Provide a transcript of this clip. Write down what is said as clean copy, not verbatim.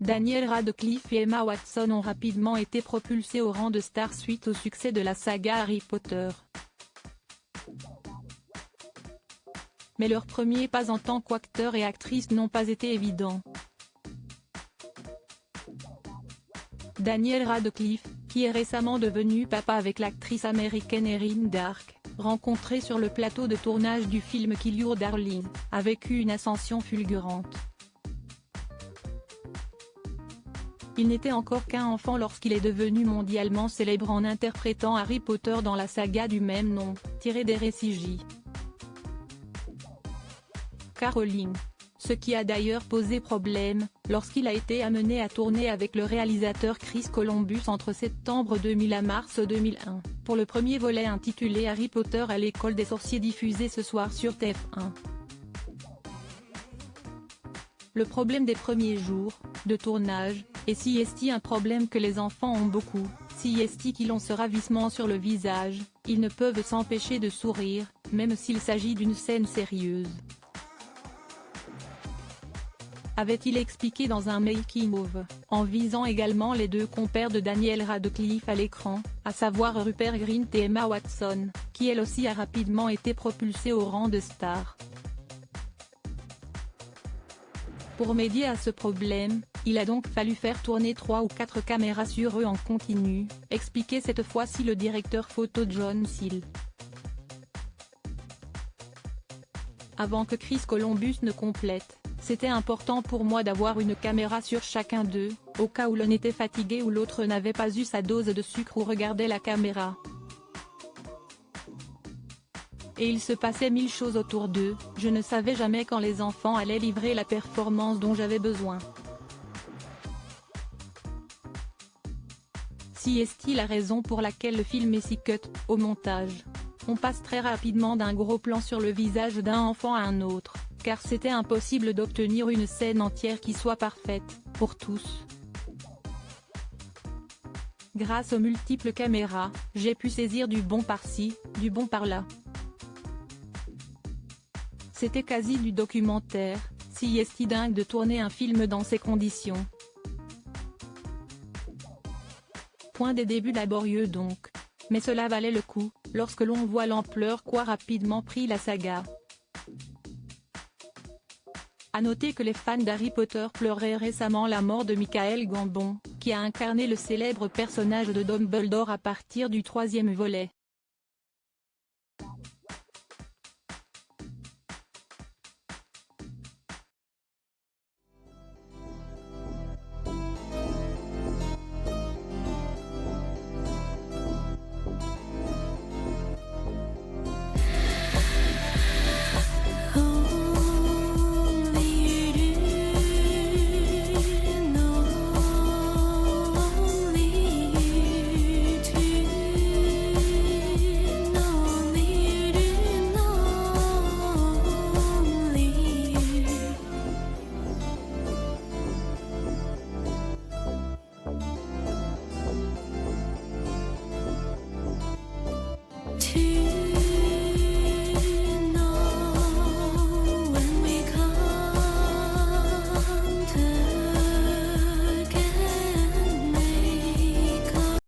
Daniel Radcliffe et Emma Watson ont rapidement été propulsés au rang de stars suite au succès de la saga Harry Potter. Mais leurs premiers pas en tant qu'acteurs et actrices n'ont pas été évidents. Daniel Radcliffe, qui est récemment devenu papa avec l'actrice américaine Erin Darke, rencontrée sur le plateau de tournage du film Kill Your Darling, a vécu une ascension fulgurante. Il n'était encore qu'un enfant lorsqu'il est devenu mondialement célèbre en interprétant Harry Potter dans la saga du même nom, tirée des récits J.K. Rowling. Ce qui a d'ailleurs posé problème, lorsqu'il a été amené à tourner avec le réalisateur Chris Columbus entre septembre 2000 à mars 2001, pour le premier volet intitulé Harry Potter à l'école des sorciers diffusé ce soir sur TF1. Le problème des premiers jours de tournage, et si est un problème que les enfants ont beaucoup, si est qu'ils ont ce ravissement sur le visage, ils ne peuvent s'empêcher de sourire, même s'il s'agit d'une scène sérieuse. Avait-il expliqué dans un making-of, en visant également les deux compères de Daniel Radcliffe à l'écran, à savoir Rupert Grint et Emma Watson, qui elle aussi a rapidement été propulsée au rang de star. Pour médier à ce problème, il a donc fallu faire tourner 3 ou 4 caméras sur eux en continu, expliquait cette fois-ci le directeur photo John Seal. Avant que Chris Columbus ne complète, c'était important pour moi d'avoir une caméra sur chacun d'eux, au cas où l'un était fatigué ou l'autre n'avait pas eu sa dose de sucre ou regardait la caméra. Et il se passait 1000 choses autour d'eux, je ne savais jamais quand les enfants allaient livrer la performance dont j'avais besoin. Si est-il la raison pour laquelle le film est si cut, au montage. On passe très rapidement d'un gros plan sur le visage d'un enfant à un autre, car c'était impossible d'obtenir une scène entière qui soit parfaite, pour tous. Grâce aux multiples caméras, j'ai pu saisir du bon par-ci, du bon par-là. C'était quasi du documentaire, si est dingue de tourner un film dans ces conditions. Point des débuts laborieux donc. Mais cela valait le coup, lorsque l'on voit l'ampleur qu'a rapidement pris la saga. À noter que les fans d'Harry Potter pleuraient récemment la mort de Michael Gambon, qui a incarné le célèbre personnage de Dumbledore à partir du 3e volet.